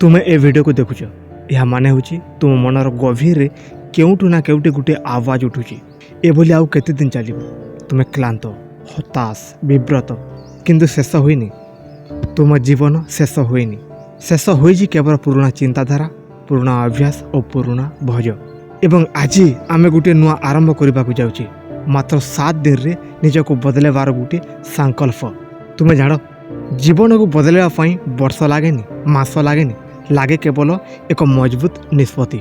तुमे ए वीडियो को देखुच यह माने होची तुम मनर गभीर केउटू ना केउटी गोटे आवाज उठुची एभली आउ केते दिन चलिबो। तुमे क्लांत हताश विव्रत किंतु शेष होइनी। तुम जीवन शेष होइनी। शेष होइजी केवल पुराना चिंताधारा पुराना अभ्यास और पुराना भज। एवं आज आमे गोटे नुआ आरंभ करबा को जाउची। मात्र 7 दिन रे निजको बदलेबार गोटे संकल्प। तुमे जानो जीवन को बदलवा पाई वर्ष लागेनी मास लागेनी लागे केवल एक मजबूत निष्पत्ति।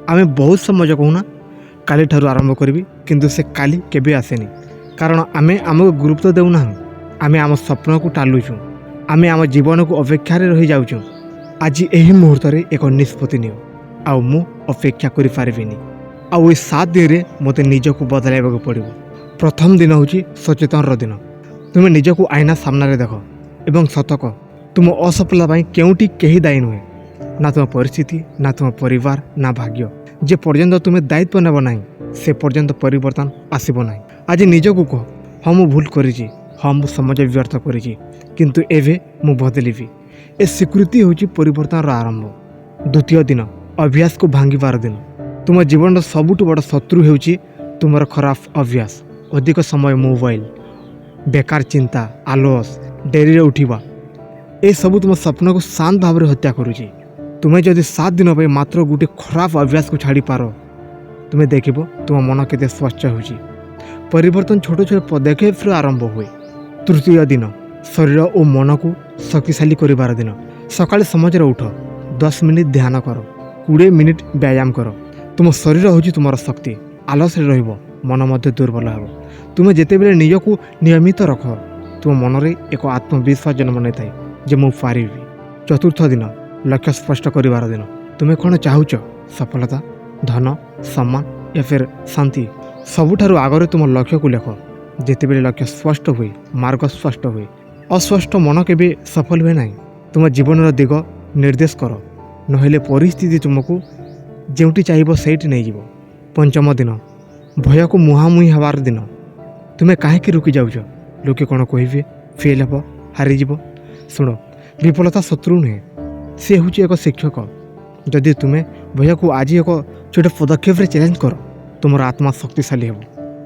आमे बहुत समय कहूना काली ठारू आरंभ करी किंतु से काली केबे आसेनी कारण आमे आमको गुरुत्व देउना। आमे आम स्वप्न को टालुचु। आमे आम जीवन को अपेक्षा रही जाउचु। आज यही मुहूर्त रे एक निष्पत्ति नियो आउ मु अपेक्षा करि पारिबिनी। आउ 7 दिन रे मते निजको बदलाइबाको पड़िबो। प्रथम दिन होची सचेतन दिन। तुमे निजको आईना सामने रे देखो एवं सतक तुम असफलता पाई केउटी केही दायी नुहे ना तुम परिस्थिति ना तुम परिवार ना भाग्य। जे पर्यंत तुमे दायित्व नेब नाही से पर्यंत परिवर्तन आसीबो नाही। आज निजको कह हाँ मु भूल करिछि हाँ मु समाज व्यर्थ करिछि किंतु एवे मु बदलिबी। ए स्वीकृति होची परिवर्तन आरंभ। द्वितीय दिन अभ्यास को भांगिबार दिन। तुम जीवन सबुठु बड़ शत्रु हेउची तुमर खराब अभ्यास। अधिक समय मोबाइल बेकार चिंता आलस डेरी उठा ए सबू तुम स्वप्न को शांत भाव में हत्या करुची। तुम्हें जदि 7 दिन पे मात्र गोटे खराब अभ्यास को छाड़ी पार तुम्हें देखिबो तुम मन केते स्वच्छ होची। परिवर्तन छोट छोट पदक्षेप आरंभ हुए। तृतीय दिन शरीर और मन को शक्तिशाली करिबार दिन। सकाळ समझ उठ 10 मिनिट ध्यान कर 20 मिनिट व्यायाम कर। तुम शरीर होची तुमर शक्ति। आलस रहिबो मन मध्य दुर्बल हेबो। तुम जेते बेले निज को नियमित रख तुम मन रे एक आत्मविश्वास जन्म नहीं थाए जे मु पारिबी। चतुर्थ दिन लक्ष्य स्पष्ट करिबार दिन। तुम्हें कौन चाहूच सफलता धन सम्मान या फिर शांति सबुठारु आगरे तुम लक्ष्य को लेख। जेते बेले लक्ष्य स्पष्ट हुए मार्ग स्पष्ट हुए अस्पष्ट मन केबे सफल हुए नहीं। तुम जीवन दिग निर्देश कर नहेले परिस्थिति तुमको जेउटी चाहिए सेठी नहीं जीवो। पंचम दिन भय को मुहांमुही हबार दिन। तुम्हें काहेकि रुकी जाउछ लोके कौन कहे फेल हे हारिजीव। शुण विफलता शत्रु नुहे सी हूँ एक शिक्षक। जदि तुम्हें भय को आज एक छोटे पदक्षेप चैलेंज कर तुम आत्मा शक्तिशाली हो।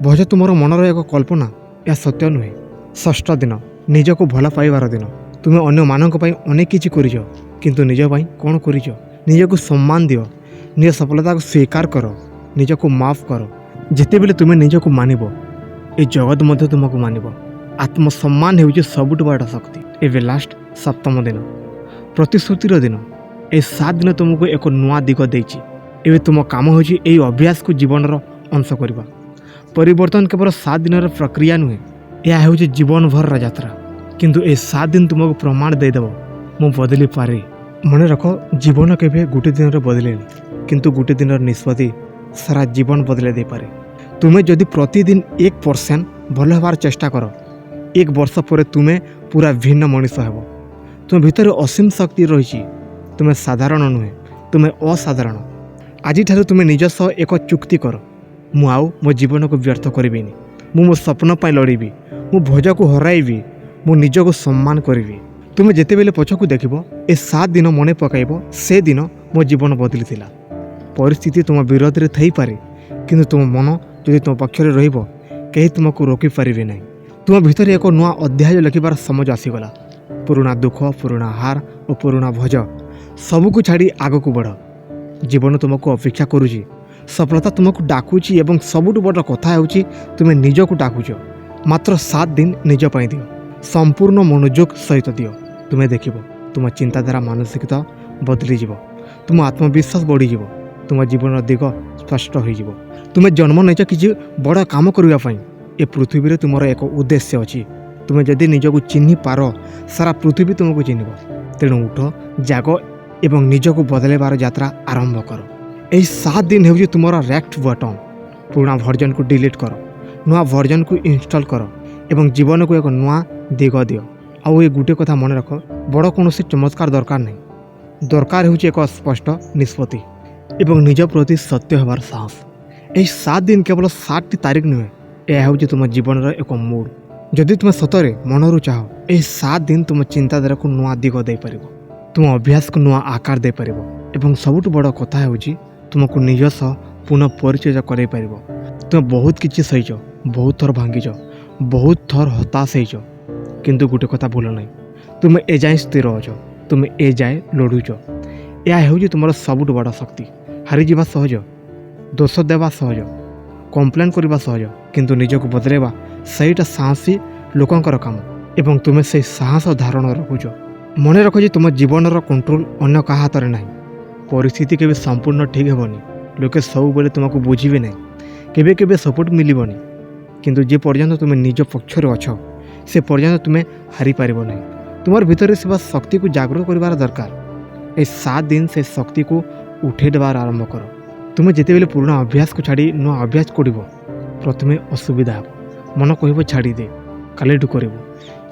भय तुम मनर एक कल्पना या सत्य नुहे। षष्ठ दिन निज को भल पाइबार दिन। तुम्हें अन्य मानक पई अनेक किछि करिछ किंतु निज पई कौन करिछ। निज को सम्मान दियो निज सफलता को स्वीकार कर निज को माफ कर। जिते बेले तुम्हें निज को मानिब ए जगत मध्य तुमको मानिब। आत्मसम्मान हेउछि सबुठ बड़ शक्ति। एवे लास्ट सप्तम दिन प्रतिश्रुतिर दिन। ए 7 दिन तुमको एक नुआ दिग देछि। एवे तुम काम होछि एई अभ्यास को जीवनर अंश करबा। परिवर्तन केवल 7 दिन प्रक्रिया नुहे यह हेउछि जीवन भर यात्रा। किंतु ए 7 दिन तुमको प्रमाण दे देबो मु बदली पारे। मन रख जीवन केबे गोटे दिन बदलेनी किंतु गोटे दिन निष्पत्ति सारा जीवन बदले दे पारे। तुम्हें जदि प्रतिदिन 1% भल होबार चेष्टा कर 1 वर्ष पर तुम्हें पूरा भिन्न मनीष हेब। तुम भितर असीम शक्ति रही। तुम्हें साधारण नुहे तुम्हें असाधारण। आज तुम्हें निज सह एक चुक्ति कर मु आउ मो जीवन को व्यर्थ करिबिनी। मु मो स्वप्न पाई लड़ीबी। मु भोज को हराइबी। मु निज को सम्मान करिबी। तुम्हें जेते बेले पछकु देखिबो ए 7 दिन मने पकाइबो से दिन मो जीवन बदली थिला। परिस्थिति तुम विरोध रे थई पारे किंतु तुम मन जदि तुम पक्ष रे रहिबो केही तुमको रोकी पारिबे नहीं। तुम भीतर एक नुआ अध्याय लिखिबार समझ आसीगला। पुराना दुख पुराना हार और पुराना भज सबको छाड़ी आग को बढ़। जीवन तुमको अपेक्षा करुची। सफलता तुमको डाकुची एवं सबुठ बड़ कथा हेउची तुम्हें निज को डाकुच। मात्र 7 दिन निज पाई दियो संपूर्ण मनोयोग सहित दियो। तुम्हें देखिबो तुम चिंताधारा मानसिकता बदली जीव। तुम आत्मविश्वास बढ़ी जीव। तुम जीवन दिग स्पष्ट हो जीव। तुम्हें जन्म नहीं किसी बड़ काम करने ए पृथ्वी रे तुमर एक उद्देश्य अच्छी। तुम्हें जदि निजक चिन्ह पार सारा पृथ्वी तुमको चिन्ह। तेणु उठ जाग एवं निजक बदलेबार यात्रा आरंभ कर। यही 7 दिन हो तुमर रेक्ट बटन। पुराना वर्जन को डिलीट कर नुआ वर्जन को इंस्टॉल कर एवं जीवन को एक नुआ दिग दियो। आउ ये गोटे कथा मन रख बड़ कौन चमत्कार दरकार नहीं। दरकार हो एक स्पष्ट निष्पत्ति एवं निज प्रति सत्य होबार साहस। यही 7 दिन केवल 7 तारीख नुहे यह हूँ तुम जीवन एक मूड। जदि तुम सतरे मनरू चाह यही 7 दिन तुम चिंताधारा को नुआ दिग दे पारिबो। तुम अभ्यास को नुआ आकार दे पारिबो एवं सबुठ बड़ कथा हेउची तुमको निज सह पुनः परिचय कराई पारिबो। तुम बहुत किछि सहीच, बहुत थर भांगीच, बहुत थर हताश होइच, किंतु गोटे कथा भूल नहीं, तुम ए जाए स्थिर अछ, तुम ए जाए लड़ुच। यह हेउची तुमर सबुठ बड़ शक्ति। हारी जीवा सहज, दोष देवा सहज, कंप्लेन करवा सहज, किंतु निजको बदलेवा सहीटा साहसी लोकंकर काम एवं तुम से साहस धारण रखुच। मन रख जे तुम जीवनर कंट्रोल अन्य का हाथ में ना। परिस्थिति केबे संपूर्ण ठीक हेबनी, लोके सब बेले तुमको बुझीबे नहीं, केबे केबे सपोर्ट मिलबनी, किंतु जे पर्यंत तुम निज पक्षर अछ से पर्यंत तुम हारी पारिबो नहीं। तुमर भीतर से शक्ति को जागृत करिवार दरकार। ए 7 दिन से शक्ति को उठे देवार आरंभ कर। तुम जिते बेले पुराना अभ्यास को छाड़ी नुआ अभ्यास करिवो, प्रथमे असुविधा हेबो, मन कहबो छाड़ी दे, कालेठू करिवो,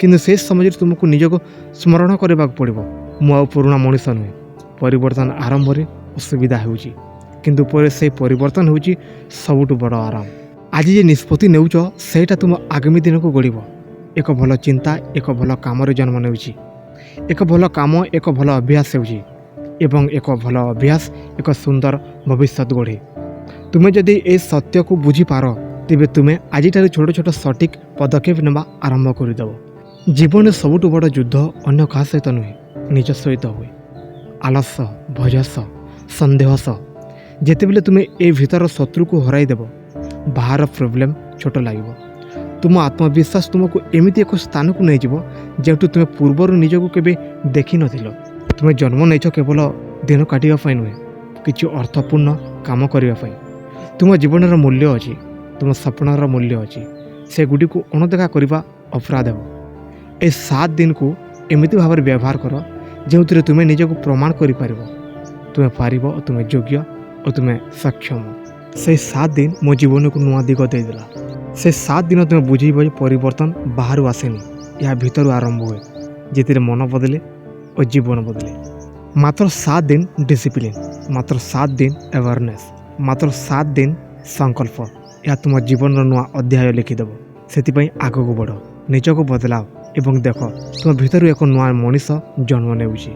किंतु से समय तुमको निजको स्मरण करने पड़ो, मु पुराना मनीष नुहे। परिवर्तन आरंभ में असुविधा होउची, किंतु पर से परिवर्तन होउची सबुठ बड़ आराम। आज जे निष्पत्ति नेउच सेटा तुम आगामी दिन को गढ़। एक भल चिंता एक भल काम जन्म नेउची, एक भल काम एक भल अभ्यास होउची एवं एक भल अभ्यास एक सुंदर भविष्य गढ़े। तुम्हें जदि ए सत्य को बुझी पार तेबे तुम्हें आज छोट छोट सटीक पदक्षेप नेबा आरंभ करदेव। जीवन सबुठ बड़ युद्ध अन्य क्या सहित नुहे, निज सहित हुए। आलस, भयस, सन्देह जिते बेले तुम्हें ए भीतर शत्रु को हराई देव, बाहर प्रोब्लेम छोट लगे। तुम आत्मविश्वास तुमको एमती एक स्थान को नहीं जीव जेठू तुम्हें पूर्वर निजको केबे देखि नथिलो। तुम्हें जन्म नहीं केवल दिन काटिबा नुहे, किछि अर्थपूर्ण काम करने। तुम जीवन मूल्य अच्छी, तुम सपनार मूल्य अच्छी, से गुडी को अणदेखा करने अपराध हो। ए 7 दिन को एमती भाव में व्यवहार कर जो तुम्हें निजको प्रमाण कर तुम्हें पारिब, तुम्हें योग्य और तुम्हें सक्षम। से 7 दिन मो जीवन को नुआ दिग देदेला। से 7 दिन तुम्हें बुझेब परिवर्तन बाहर आसेनी, यह भीतर आरंभ हुए, जिते मन बदले और जीवन बदले। मात्र 7 दिन डिसिप्लिन, मात्र 7 दिन अवेयरनेस, मात्र 7 दिन संकल्प, यह तुम जीवन नुआ अध्याय लिखिदेव। से आग को बढ़, निजको बदलाव एवं देख तुम भीतर एक नुआ मनीष जन्म नेउची।